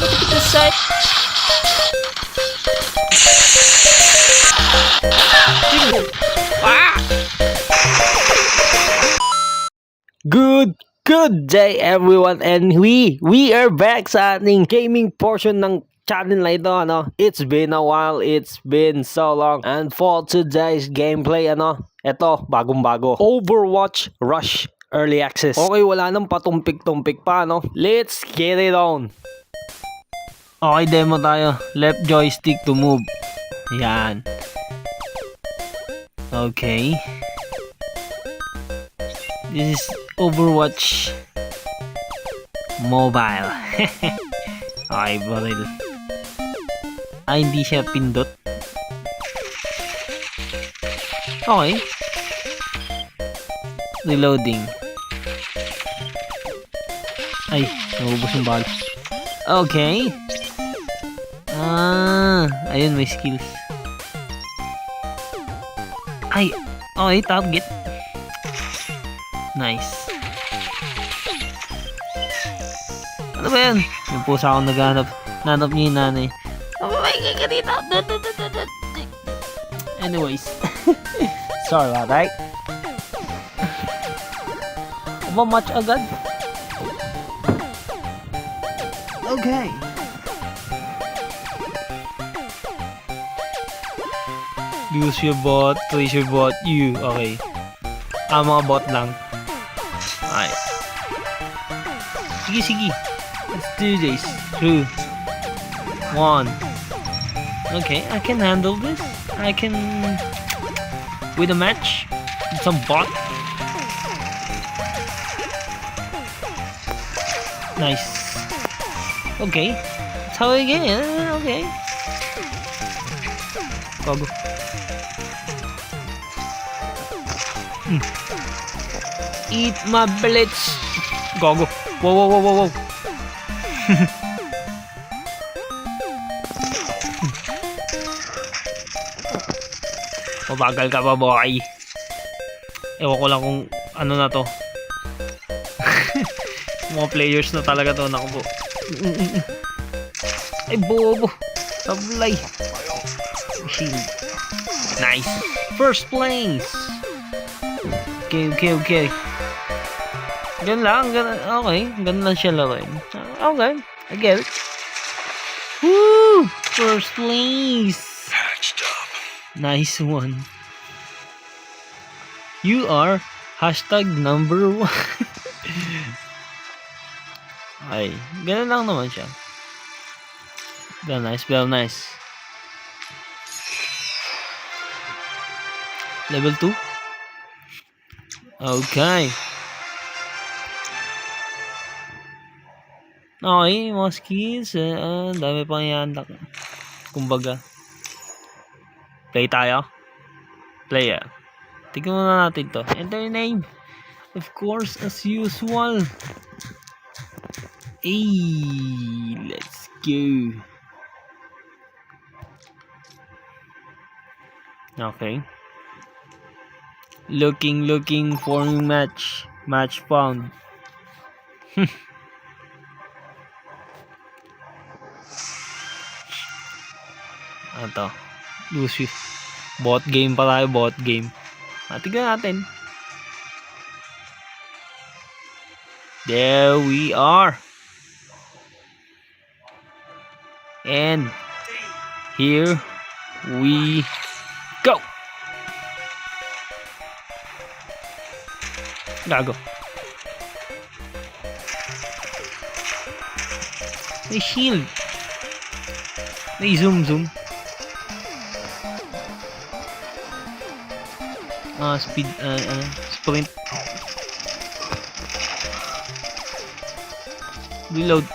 This side. Ah! Good day everyone, and we are back sa ating gaming portion ng channel na ito, ano. It's been a while, it's been so long, and for today's gameplay, ano, ito, bagong-bago, Overwatch Rush Early Access. Okay, wala nang patumpik-tumpik pa, no. Let's get it on. Okay, demo tayo. Left joystick to move. Yan. Okay. This is Overwatch Mobile. Okay, baril. Hindi siya pindot. Okay. Reloading. Ay, naubos yung bala. Okay. Ayun, may skills. Ay, okay, target. Nice. Ano ba yan? Yung pusa akong naghanap. Nanap niya yung nanay. Mamamay ka dito. Anyways. Sorry about that. Aba, match agad. Okay. Use your bot, place your bot, you. Okay. Mga bot lang. Ay. Sige. Let's do this. 2, 1. Okay, I can handle this. I can win a match with some bot. Nice. Okay. That's how I get it. Okay. Go. Eat my bullets. Go. Whoa. Mabagal ka ba, boy? Ewan ko lang kung ano na to. Mga players na talaga to. Naku po. Ay, bobo. Sablay. Shield. Nice. First place. Okay. Ganun lang. Okay. Ganun lang siya laruin. Okay. I get it. Woo! First place. Nice one. You are #1. Ay. Ganun lang naman siya. Very nice. Level 2. Okay. Okay, mga skills. Dami pang i-unlock. Kumbaga. Play tayo. Player. Tignan muna natin to. Enter your name. Of course, as usual. Hey, let's go. Okay. Looking for match. Match found. Ano to? Lucy. Bot game pa tayo. Bot game. Tignan natin. There we are. And here we go. Gago. May shield. May zoom. Speed, sprint. Reload.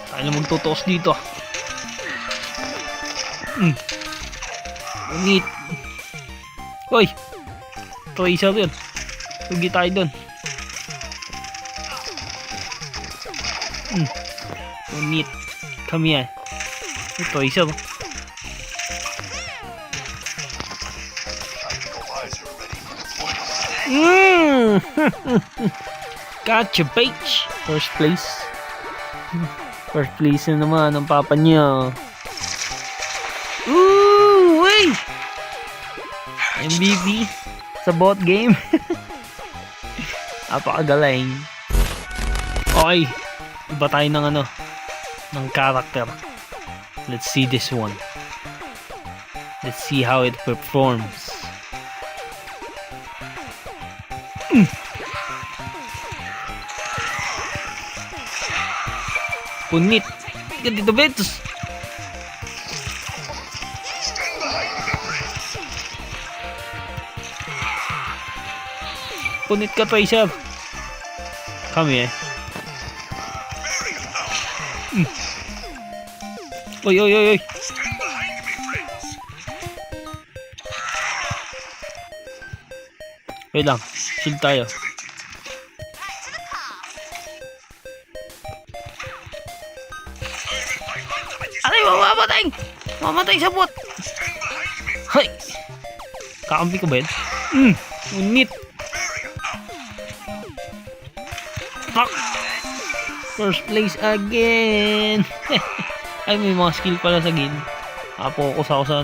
Tayo na magtutos dito. Neat. Hoy! Tracer yun. Huwag tayo dun. Neat. Come here. Tracer. Gotcha, Paige. First place. First place na naman ang papa niya. Ooh, wait! MVP sa bot game. Napakagaling. Okay. Iba tayo ng ng character. Let's see this one. Let's see how it performs. Punit. Ganito betos. Punit ka, Tracer. Come here. Oy, oy, oy, oy. Wait lang. Shield tayo. Aray, mamamatay! Mamatay sa bot! Hay! Kakampi ko ba yun? Unit! Fuck! First place again! Ay, may mga skill pala sa gin. Focus ako sa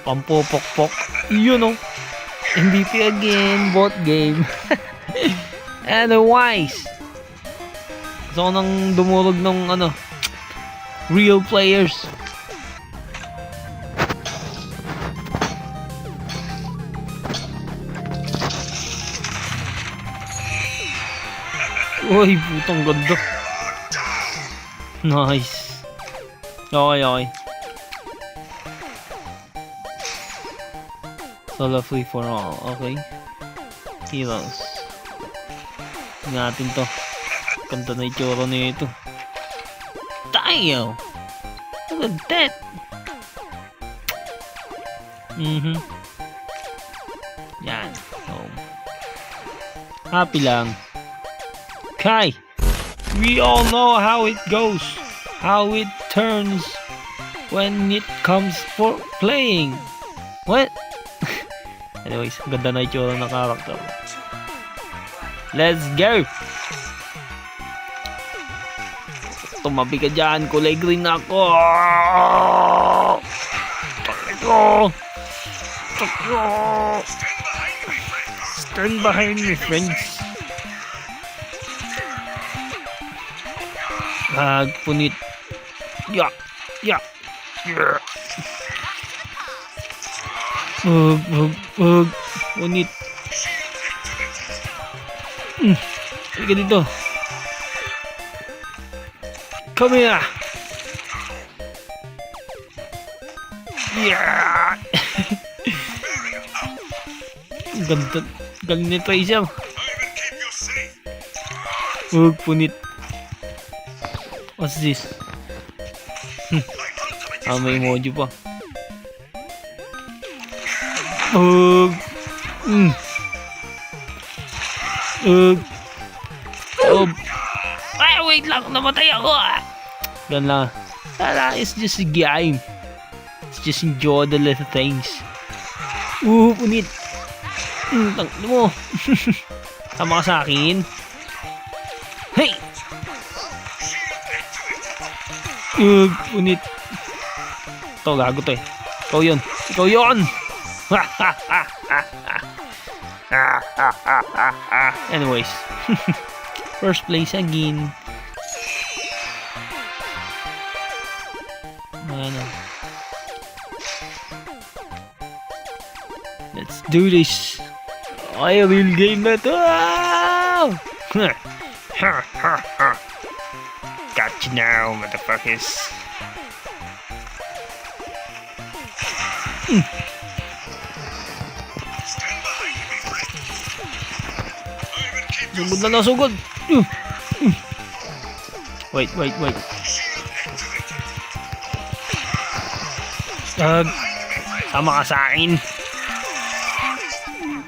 pampopok-pok. Yun o! MVP again, bot game. Otherwise, gusto ko nang dumurog ng real players. Uy, putang ganda. Nice. Okay, okay. Solo free for all. Okay. Heroes. Tingnan natin to. Ganda na itsura na ito. Tayo! Look at that! Yan. Oh. Happy lang. Kai! We all know how it goes. How it turns when it comes for playing. What? Anyways, ganda na itsura ng character. Let's go! Tumabi ka dyan, kulay green ako! Takbo! Takbo! Stand behind me, friends. Punit. Ya! Ya! Ya! Punit. Halika dito. Come here. Yeah. Ganda. Galing nito isa. Punit. What's this? May emoji pa. Ay, wait lang, namatay ako. Gan lang. It's just a game. Let's just enjoy the little things. Punit. Tangin mo. Tama ka sa akin. Hey! Punit. Ito, gago to eh. Ikaw yun. Ikaw yun! Anyways. First place again. Let's do this. Ay, real game na to. Got you now, motherfuckers. Sugod na nasugod. Wait. Sama ka sa akin.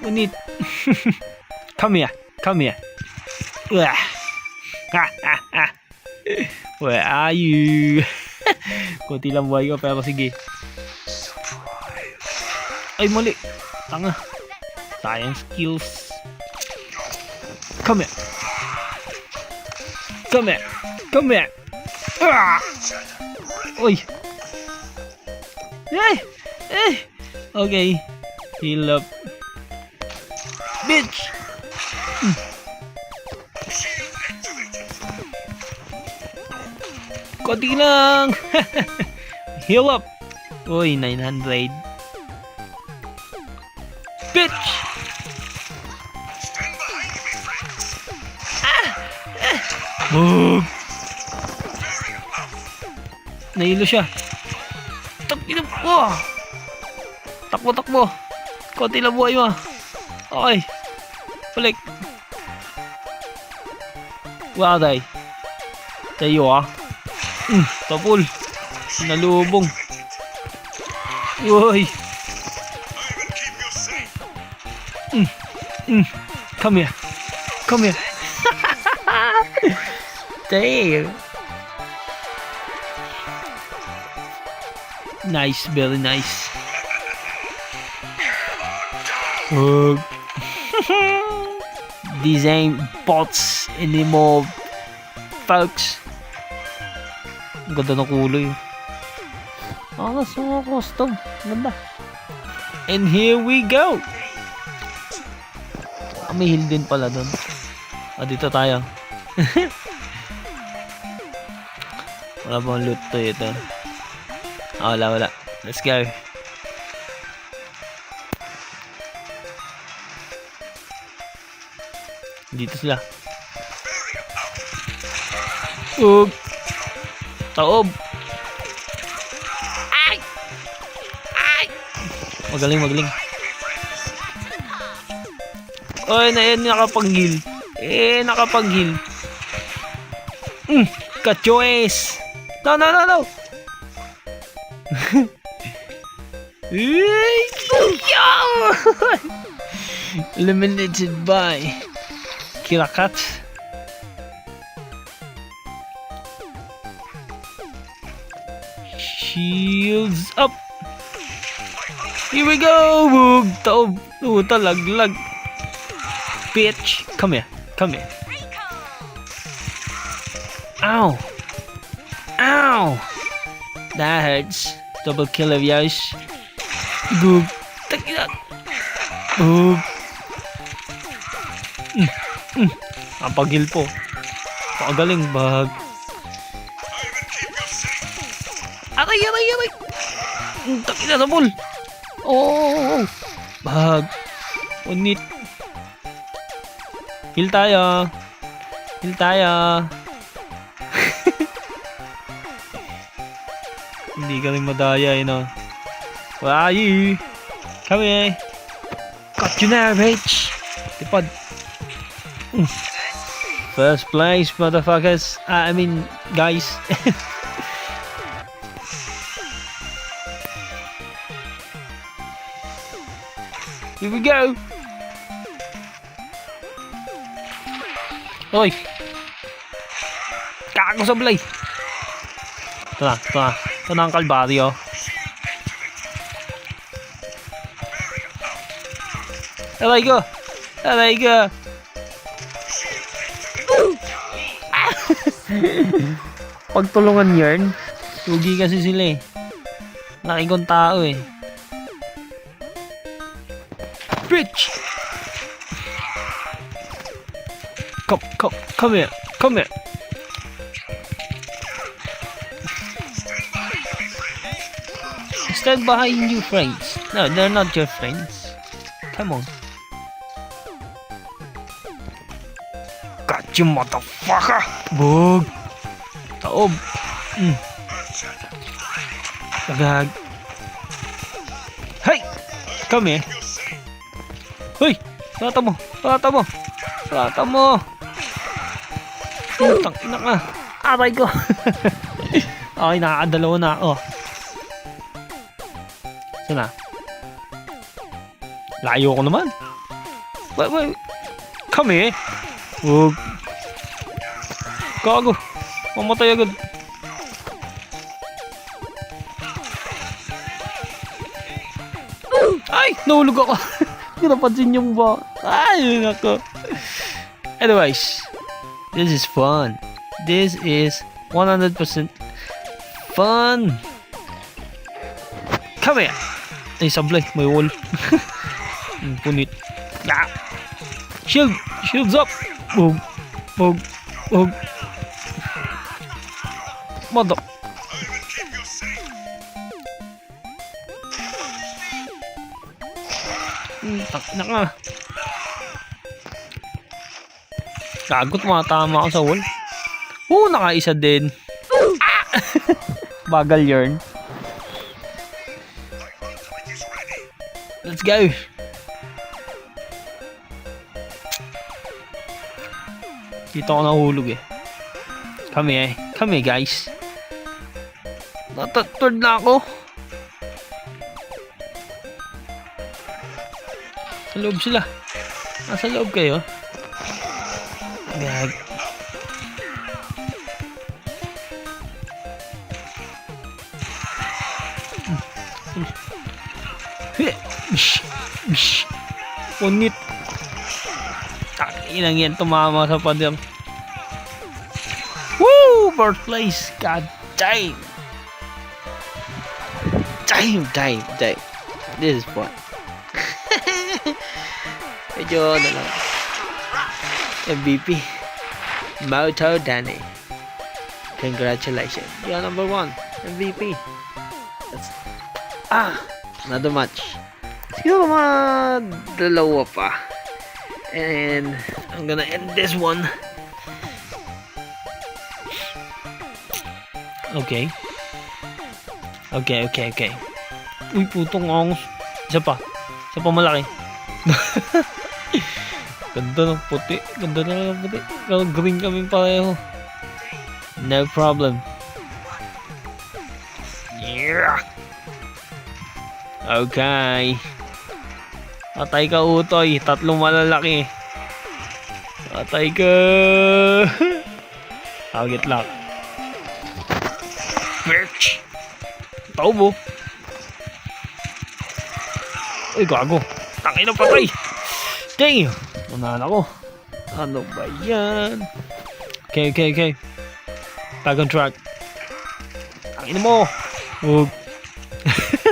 Unit. Come here. Where are you? Kunti lang buhay ko pero sige. Ay, mali. Tanga. Sayang skills. Come here. Come here. Come here. Ah! Uy. Ay! Eh! Okay. Heal up. Bitch! Konti lang! Heal up! Uy, 900. Bitch! Boom! Nahilo siya. Takbo, takbo. Konti lang buhay mo. Okay. Balik. Wala tayo. Tayo tapol. Nalubong. Uy. Come here. Come here. Damn. Nice, very nice. These ain't bots anymore, folks. Ang ganda ng kulay. Alas mga custom. Ganda. And here we go. May heal din pala doon. Dito tayo. Wala bang loot to ito? Wala. Let's go. Dito sila. Taob. Ay! Magaling. Oy, nakapag-heal. Nakapag-heal. Ka-choice. No. Eliminated by Kirakat. Shields up. Here we go. Taob. Talaglag. Bitch. Come here. Ow. That hurts. Double kill of yours. Goog. Take it up. Goog. Ang pag-heal po. Pakagaling bag. Aray. Take it up. Bag. Unit. Heal tayo. Hindi ka rin madaya, Where are you? Come here. Got you now, bitch. Tipad. First place, motherfuckers. I mean, guys. Here we go. Oi. Kago sa blay. Ito na ang kalbaryo. Aray ko. Pagtulungan yarn. Tugi kasi sila Laki kong tao Bitch! Come here. Stand behind you, friends. No, they're not your friends. Come on. Got you, motherfucker! Bug! Taob! Tagag! Hey! Come here! Hoy! Salata mo! Putang ina ka! Aray ko! Okay, nakakadalawa na ako. Sana? Layo ko naman. Wait. Come here. Huwag. Gago. Mamatay agad. Ay! Nahulog ako. Hindi napansin yung ba. Ay! Nako. Anyways. This is fun. This is 100% fun. Come here. Ay, sablay. May wall. Punit. Ah. Shield. Shields up. Boom. Boom. Boom. Mother. Takina ka. Gagot, matama ako sa wall. Nakaisa din. Ah! Bagal yarn. Let's go. Dito ako nahulog eh. Come here guys. Natatod na ako. Sa loob sila. Nasa loob kayo. Gag. Punit. Takinang yan, tumama sa pader. Woo! Birthplace. God damn. Damn. This is fun. Medyo na lang. MVP. Moto Danny. Congratulations. You're number 1. MVP. That's... Another match. Siguro mga dalawa pa. And I'm gonna end this one. Okay. Uy, putong angos. Isa pa malaki. Ganda ng puti. Green kami pareho. No problem. Yeah. Okay. Patay ka, Utoy. 3 malalaki. Patay ka. Target lock. Bitch. Taubo. Uy, gago. Tangin na patay. Dang. Unahan ako. Ano ba yan? Okay. Back on track. Tangin mo. Huwag.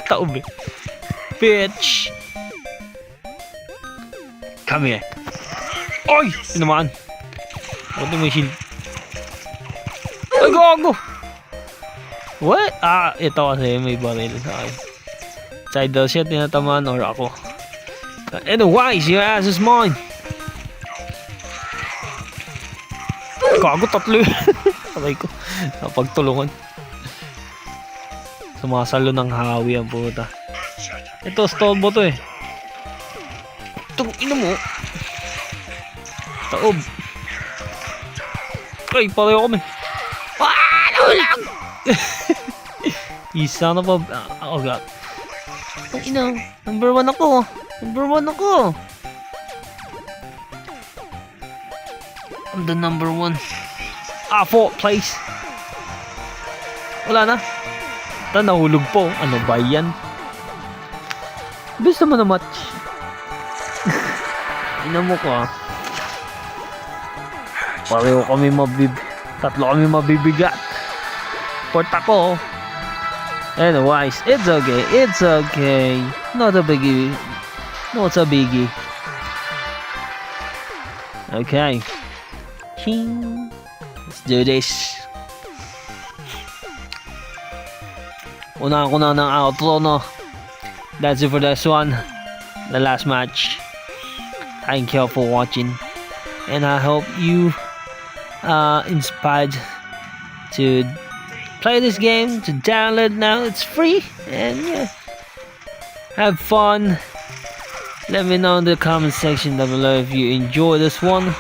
Taob eh. Bitch. Come here. Oy! Tinamaan. Bakit may shield? Ay, gago! What? Ito kasi may baril sa akin. Side daw siya tinatamaan or ako. Anyways, your ass is mine. Gago, 3. Aray ko. Napagtulungan. Sumasalo ng hawi ang puta. Ito, stall mo to eh. Itong ino mo. Taob. Ay, pareho kami. Nahulang! Isa na pa. Oh god. Itong ino. Number 1 ako. I'm the number 1. 4th place. Wala na. Ito, nahulog po. Ano ba yan? Bilis naman na match. Ina mo ko ah. Pareho kami tatlo kami mabibigat. Port ako. Anyways, it's okay. Not a biggie. Okay. Let's do this. Unahan ko na ng outro, no? That's it for this one. The last match. Thank you for watching. And I hope you inspired to play this game, to download now. It's free. And yeah. Have fun. Let me know in the comment section down below if you enjoy this one.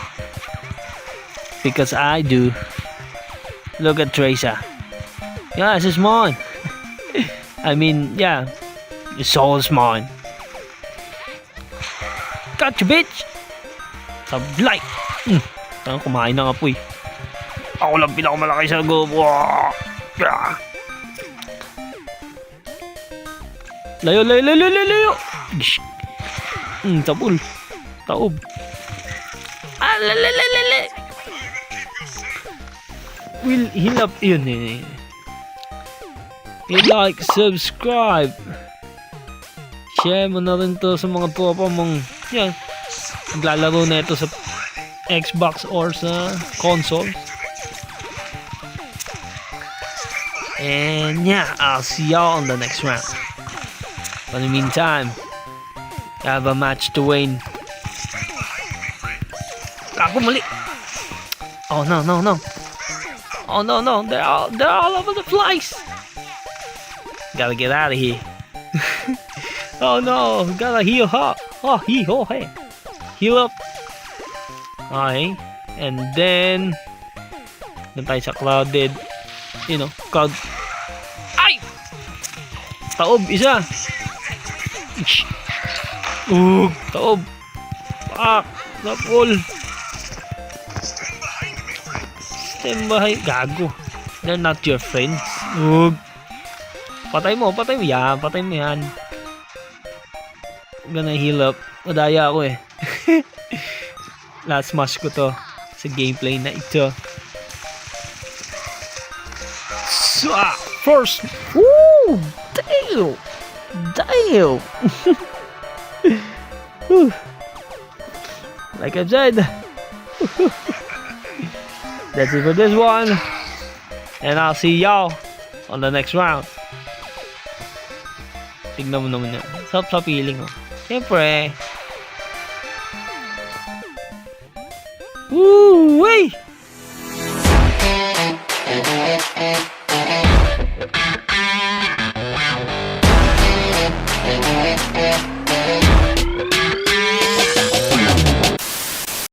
Because I do. Look at Tracer. Yeah, this is mine. I mean, yeah. The soul is mine. Gotcha, bitch! Sablay! Kumain na nga po eh. Ako lang pinakamalaki sa go. Layo! Tabul. Taob. will heal up yun eh. I-like, subscribe. Share mo na rin to sa mga tropa mong yan, naglalaro na ito sa Xbox or sa console. And yeah, I'll see y'all on the next round. For the meantime, I have a match to win. Ako mali. Oh no. Oh no, they're all over the place. Gotta get out of here. Oh no, gotta heal up. Oh, hey. Heal up. Okay. And then doon tayo sa clouded. Cloud. Ay! Taob, isa. Taob. Pak. Napol. Stand by. Gago. They're not your friends. Patay mo. Yan, patay mo yan. Gonna heal up. Madaya ako eh. Last match ko to sa gameplay na ito. First. Woo! Damn. Like I said. That's it for this one. And I'll see y'all on the next round. Tignan mo naman yan. Sarap sa feeling oh. Siyempre. Woo!